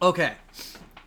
Okay.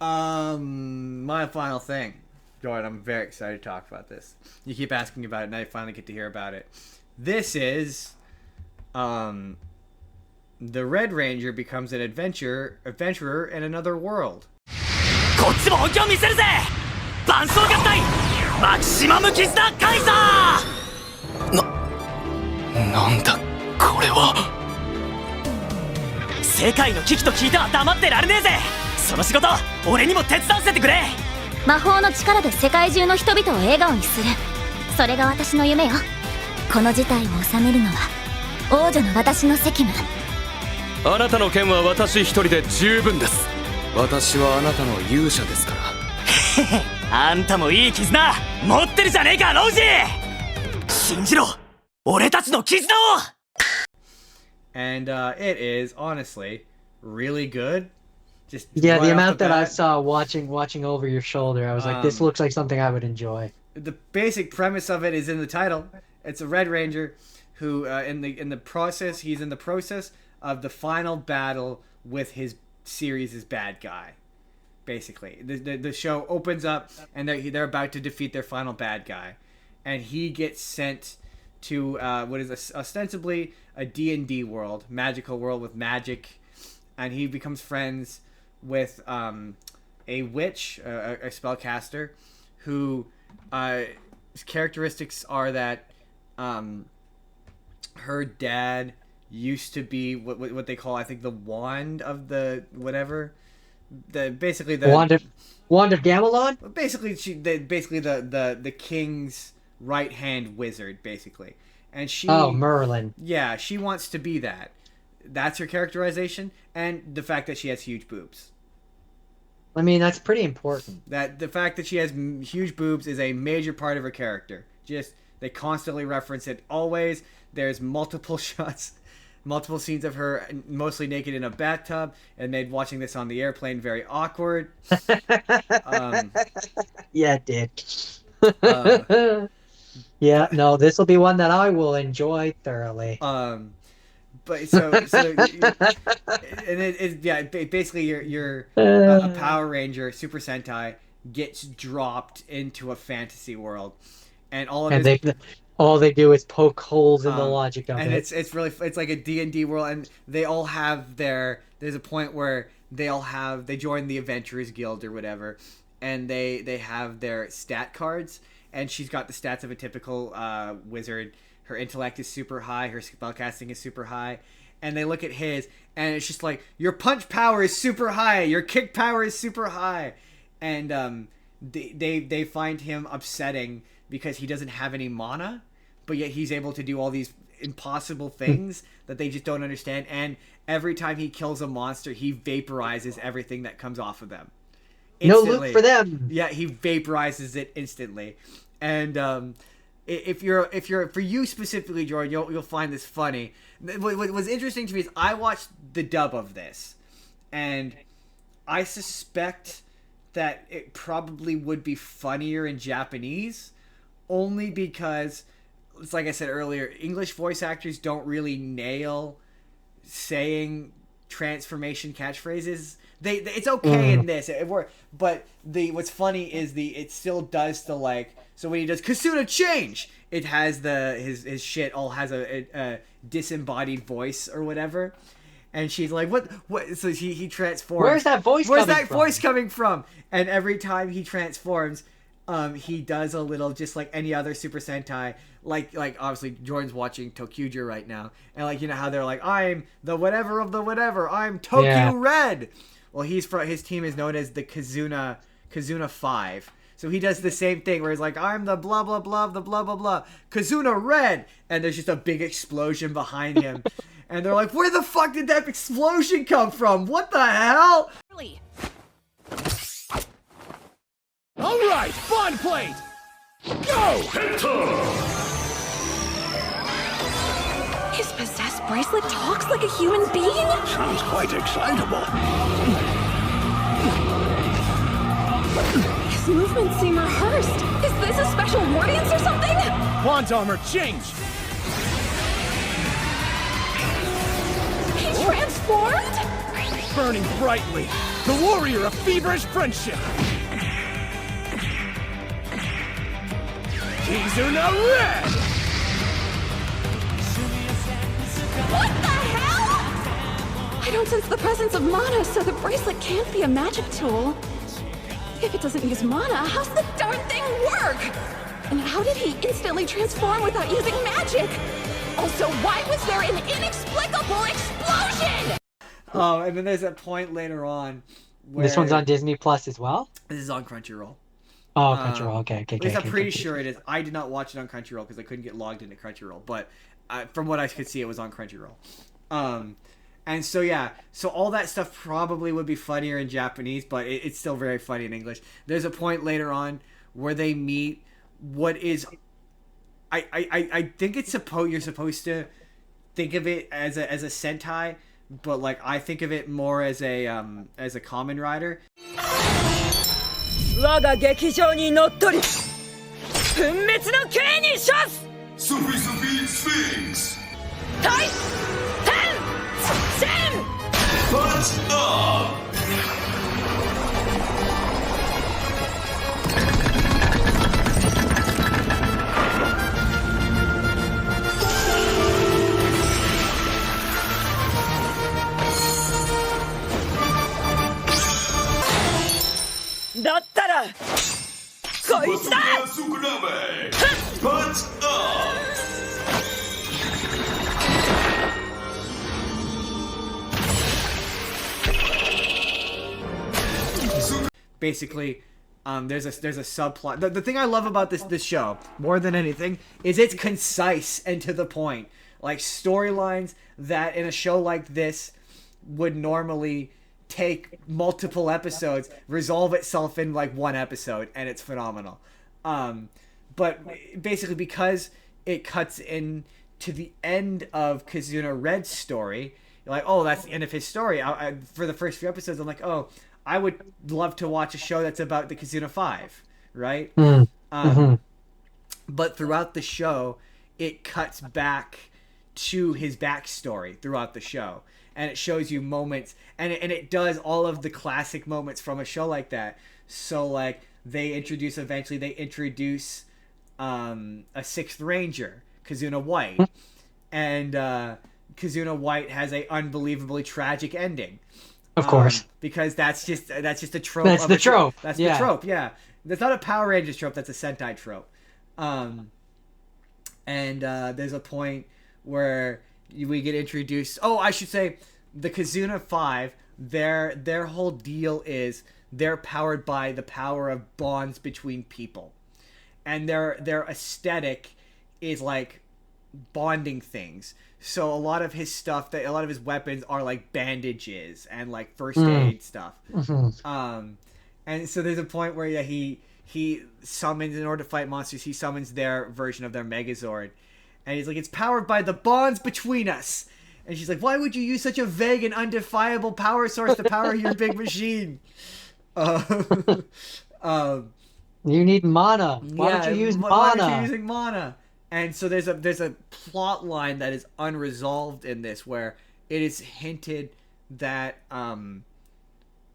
My final thing. Jordan, I'm very excited to talk about this. You keep asking about it, and I finally get to hear about it. This is, the Red Ranger becomes an adventurer in another world. こっちも本気を見せるぜ伴走合体マキシマム絆カイザーなんだこれは世界の危機と聞いては黙ってられねえぜその仕事俺にも手伝わせてくれ魔法の力で世界中の人々を笑顔にするそれが私の夢よこの事態を収めるのは王女の私の責務あなたの剣は私一人で十分です私はあなたの勇者ですからあんたもいい絆持ってるじゃねえかロージー信じろ俺たちの絆を And it is honestly really good. Just yeah, right the off amount the that I bat. saw watching over your shoulder, I was like, this looks like something I would enjoy. The basic premise of it is in the title. It's a Red Ranger who, in the process, he's in the process of the final battle with his series' bad guy. Basically, the show opens up and they're about to defeat their final bad guy, and he gets sent to what is ostensibly a D&D world, magical world with magic, and he becomes friends with a witch, a spellcaster, who his characteristics are that her dad used to be what they call, I think, the wand of the whatever, basically the wand of Gamelon. Basically, the king's right hand wizard, basically, and she. Oh, Merlin. Yeah, she wants to be that. That's her characterization, and the fact that she has huge boobs. I mean, that's pretty important. That the fact that she has huge boobs is a major part of her character. Just they constantly reference it. Always, there's multiple shots. Multiple scenes of her mostly naked in a bathtub and made watching this on the airplane very awkward. Yeah, it did. Yeah, no, this will be one that I will enjoy thoroughly. But so and basically you're a Power Ranger, Super Sentai gets dropped into a fantasy world, and all they do is poke holes in the logic of it. And it's like a D&D world, and they all have there's a point where they join the Adventurers Guild or whatever, and they have their stat cards, and she's got the stats of a typical wizard. Her intellect is super high, her spellcasting is super high, and they look at his, and it's just like, your punch power is super high, your kick power is super high, and they find him upsetting because he doesn't have any mana, but yet he's able to do all these impossible things that they just don't understand. And every time he kills a monster, he vaporizes everything that comes off of them. Instantly. No loot for them. Yeah, he vaporizes it instantly. And if you're for you specifically, Jordan, you'll find this funny. What was interesting to me is I watched the dub of this, and I suspect that it probably would be funnier in Japanese, only because, it's like I said earlier, English voice actors don't really nail saying transformation catchphrases. It's okay in this, but what's funny is it still does the, like, so when he does Kasuna change, it has his shit all has a disembodied voice or whatever. And she's like, what? So he transforms. Where's that voice coming from? And every time he transforms, he does a little, just like any other Super Sentai. Like obviously Jordan's watching Tokuja right now, and like, you know how they're like, I'm the whatever of the whatever. I'm Tokyo Red. Well, his team is known as the Kazuna 5. So he does the same thing where he's like, I'm the blah blah blah of the blah blah blah Kazuna Red, and there's just a big explosion behind him. And they're like, where the fuck did that explosion come from? What the hell? Alright, Bond Plate! Go! His possessed bracelet talks like a human being? Sounds quite excitable. His movements seem rehearsed. Is this a special audience or something? Bond's armor, change! He transformed? Burning brightly. The warrior of feverish friendship. Kizuna Red! What the hell? I don't sense the presence of mana, so the bracelet can't be a magic tool. If it doesn't use mana, how's the darn thing work? And how did he instantly transform without using magic? Also, why was there an inexplicable explosion? Oh, and then there's that point later on where... This one's on Disney Plus as well? This is on Crunchyroll. Oh, Crunchyroll. Okay. At least I'm pretty sure it is. I did not watch it on Crunchyroll because I couldn't get logged into Crunchyroll. But from what I could see, it was on Crunchyroll. And so, yeah. So all that stuff probably would be funnier in Japanese, but it's still very funny in English. There's a point later on where they meet what is... I think it's you're supposed to think of it as a Sentai, but like I think of it more as a Kamen Rider. 我が劇場に乗っ取り殲滅の刑に処す Sophie Sophie Sphinx! 対天戦 What's up? Tsukunabe! What's up? Basically, there's a subplot. The thing I love about this show more than anything is it's concise and to the point. Like storylines that in a show like this would normally take multiple episodes resolve itself in like one episode, and it's phenomenal. But basically because it cuts in to the end of Kizuna Red's story, you're like, oh, that's the end of his story. For the first few episodes, I'm like, oh, I would love to watch a show that's about the Kizuna 5, right? But throughout the show, it cuts back to his backstory throughout the show. And it shows you moments, and it does all of the classic moments from a show like that. So, like, they introduce a 6th Ranger, Kizuna White. And Kizuna White has a unbelievably tragic ending. Of course. Because that's just a trope. That's the trope. That's the trope, yeah. That's not a Power Rangers trope, that's a Sentai trope. And there's a point where we get introduced... Oh, I should say, the Kizuna 5, their whole deal is they're powered by the power of bonds between people. And their aesthetic is like bonding things. So a lot of his stuff, a lot of his weapons are like bandages and like first aid stuff. And so there's a point where he summons, in order to fight monsters, he summons their version of their Megazord. And he's like, it's powered by the bonds between us. And she's like, why would you use such a vague and undefinable power source to power your big machine? You need mana. Why don't you use mana? Why aren't you using mana? And so there's a plot line that is unresolved in this, where it is hinted that another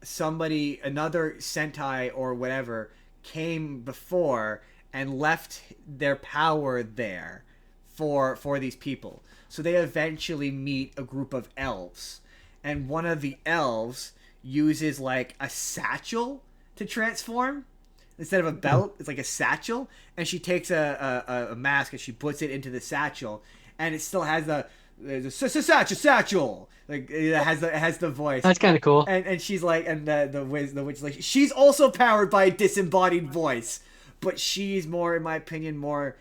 Sentai or whatever came before and left their power there for these people. So they eventually meet a group of elves, and one of the elves uses like a satchel to transform. Instead of a belt, it's like a satchel, and she takes a mask and she puts it into the satchel, and it still has the satchel. Like it has the voice. That's kind of cool. And she's like, and the witch is like, she's also powered by a disembodied voice, but she's more, in my opinion, her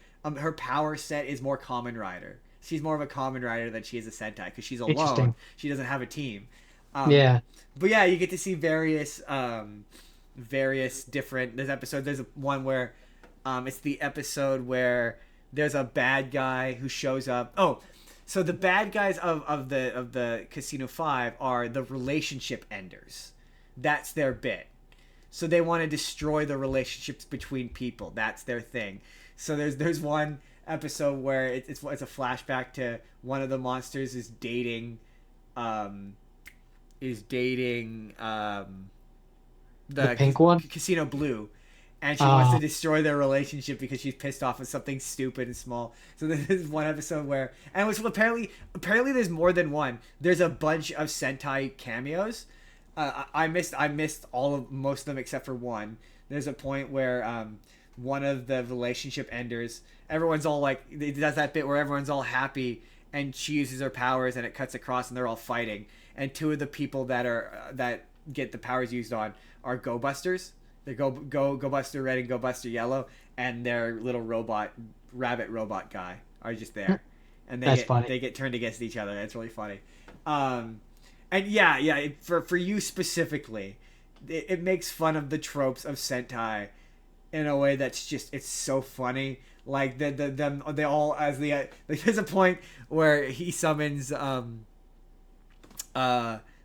power set is more Kamen Rider. She's more of a Kamen Rider than she is a Sentai, because she's alone. She doesn't have a team. Yeah. But yeah, you get to see various different. There's episodes. There's one where, it's the episode where there's a bad guy who shows up. Oh, so the bad guys of the Casino 5 are the relationship enders. That's their bit. So they want to destroy the relationships between people. That's their thing. So there's one episode where it's a flashback to one of the monsters is dating the pink one, Casino Blue, and she wants to destroy their relationship because she's pissed off at something stupid and small. So there's one episode where, and which apparently there's more than one. There's a bunch of Sentai cameos. I missed most of them except for one. There's a point where one of the relationship enders, everyone's all like, it does that bit where everyone's all happy and she uses her powers and it cuts across and they're all fighting. And two of the people that get the powers used on are Go Busters. They Go Buster Red and Go Buster Yellow, and their little rabbit robot guy are just there, and they get turned against each other. That's really funny. And for you specifically, it makes fun of the tropes of Sentai in a way that's just, it's so funny. Like they all as the like, there's a point where he summons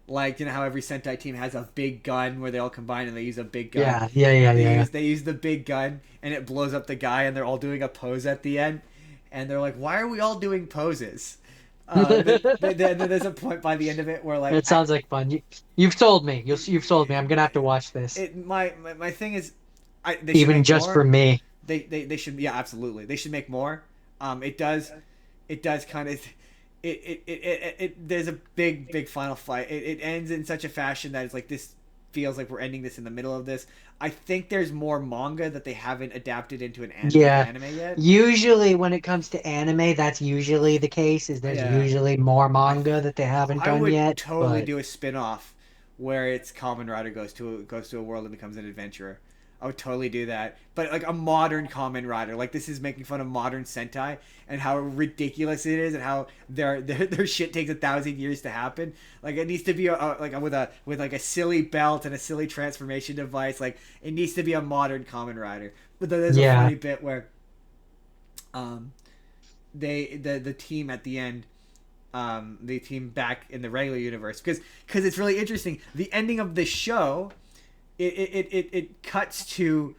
like, you know how every Sentai team has a big gun where they all combine and they use a big gun. They use the big gun and it blows up the guy and they're all doing a pose at the end. And they're like, why are we all doing poses? Then there's a point by the end of it where like... It sounds like fun. You've sold me. You've sold me. I'm going to have to watch this. My thing is... Even just more. For me. They should... Yeah, absolutely. They should make more. It does kind of... There's a big final fight. It ends in such a fashion that it's like, this feels like we're ending this in the middle of this. I think there's more manga that they haven't adapted into an anime yet. Usually when it comes to anime, that's usually the case, is there's usually more manga that they haven't done yet. I would totally do a spin-off where it's Kamen Rider goes to a world and becomes an adventurer. I would totally do that. But like a modern Kamen Rider. Like, this is making fun of modern Sentai and how ridiculous it is and how their shit takes 1,000 years to happen. Like, it needs to be with a silly belt and a silly transformation device. Like, it needs to be a modern Kamen Rider. But there's a funny bit where the team at the end, the team back in the regular universe, because it's really interesting. The ending of the show, it cuts to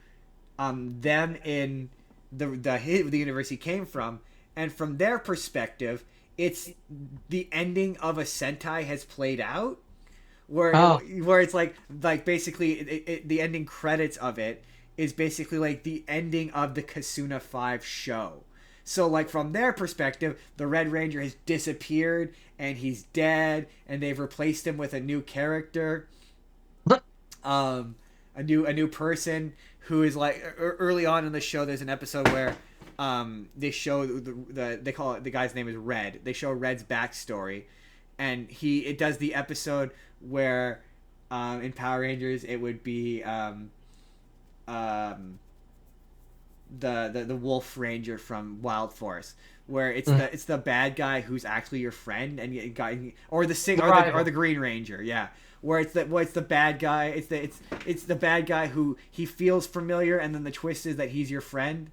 them in the universe he came from, and from their perspective, it's the ending of a Sentai has played out, where it's like basically the ending credits of it is basically like the ending of the Kasuna 5 show. So like from their perspective, the Red Ranger has disappeared and he's dead, and they've replaced him with a new character. A new person who is like, early on in the show, there's an episode where they show they call it, the guy's name is Red. They show Red's backstory, and it does the episode where in Power Rangers it would be the Wolf Ranger from Wild Force, where it's the bad guy who's actually your friend, and or the Green Ranger, yeah. Where it's the bad guy. It's the bad guy who he feels familiar, and then the twist is that he's your friend.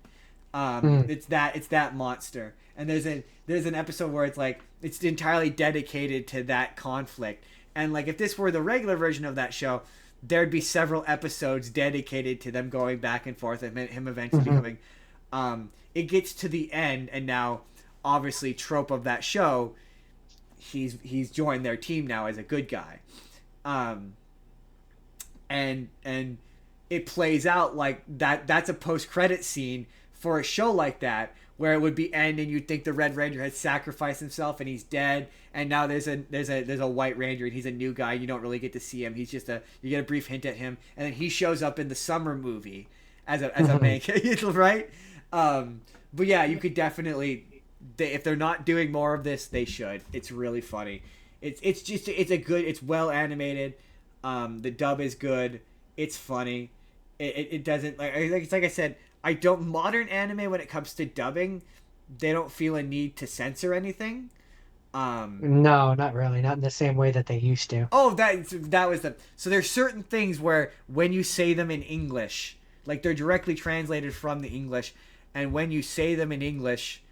It's that monster. And there's an episode where it's like it's entirely dedicated to that conflict. And like if this were the regular version of that show, there'd be several episodes dedicated to them going back and forth and him eventually becoming. It gets to the end, and now obviously trope of that show, he's joined their team now as a good guy. And it plays out like that. That's a post-credit scene for a show like that, where it would be end and you'd think the Red Ranger had sacrificed himself and he's dead, and now there's a White Ranger and he's a new guy. You don't really get to see him. He's just you get a brief hint at him, and then he shows up in the summer movie as a main character, right? But yeah, you could definitely, if they're not doing more of this, they should. It's really funny. It's well animated. The dub is good. It's funny. It doesn't it's like I said, modern anime, when it comes to dubbing, they don't feel a need to censor anything. No, not really. Not in the same way that they used to. Oh, so there's certain things where when you say them in English, like they're directly translated from the English, and when you say them in English,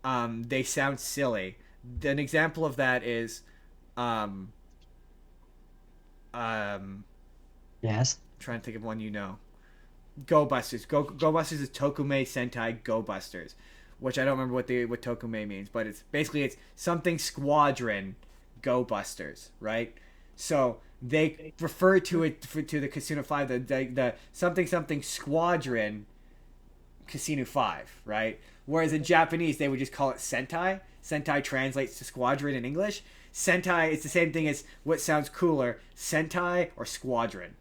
they sound silly. An example of that is yes. I'm trying to think of one, Go Busters. Go Busters is Tokume Sentai Go Busters, which I don't remember what Tokume means, but it's basically something squadron Go Busters, right? So they refer to it to the Casino 5, the something squadron Casino 5, right? Whereas in Japanese, they would just call it Sentai. Sentai translates to squadron in English. Sentai, it's the same thing as what sounds cooler, Sentai or squadron.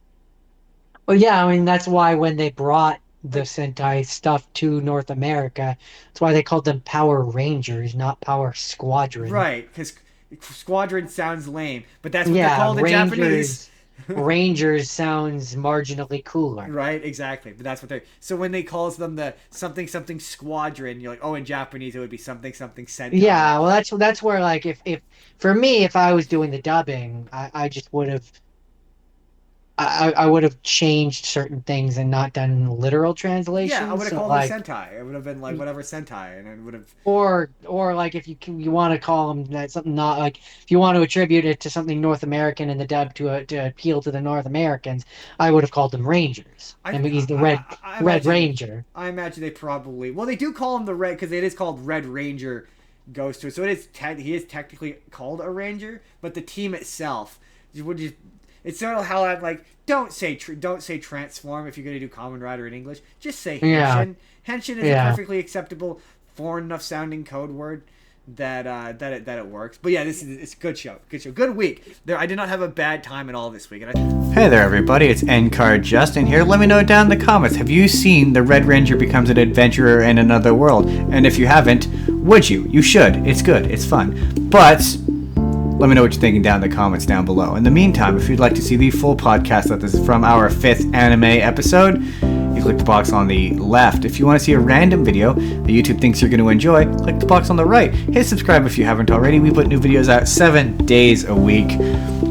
Well, yeah, I mean, that's why when they brought the Sentai stuff to North America, that's why they called them Power Rangers, not Power Squadron. Right, because squadron sounds lame, but that's what they're called in Japanese. Rangers sounds marginally cooler. Right, exactly. But that's what they're... So when they calls them the something squadron, you're like, oh, in Japanese it would be something Sentai. Yeah, well, that's where, like, if for me, if I was doing the dubbing, I just would have... I would have changed certain things and not done literal translations. Yeah, I would have called like, them Sentai. It would have been like whatever Sentai, and it would have... Or like if you want to call them that something not like if you want to attribute it to something North American in the dub to appeal to the North Americans, I would have called them Rangers. I mean, he's the Red Ranger. I imagine they probably... Well, they do call him the Red, because it is called Red Ranger Ghost Tour. So it is he is technically called a Ranger, but the team itself would just... It's sort of how I'm like, don't say transform if you're gonna do Kamen Rider in English. Just say henshin. Yeah. Henshin is a perfectly acceptable, foreign enough sounding code word that it works. But yeah, it's a good show. Good week. I did not have a bad time at all this week. Hey there, everybody. It's N-Card Justin here. Let me know down in the comments. Have you seen the Red Ranger becomes an adventurer in another world? And if you haven't, would you? You should. It's good. It's fun. But let me know what you're thinking down in the comments down below. In the meantime, if you'd like to see the full podcast that this is from our 5th anime episode, you click the box on the left. If you want to see a random video that YouTube thinks you're going to enjoy, click the box on the right. Hit subscribe if you haven't already. We put new videos out 7 days a week.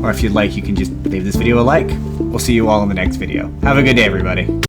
Or if you'd like, you can just leave this video a like. We'll see you all in the next video. Have a good day, everybody.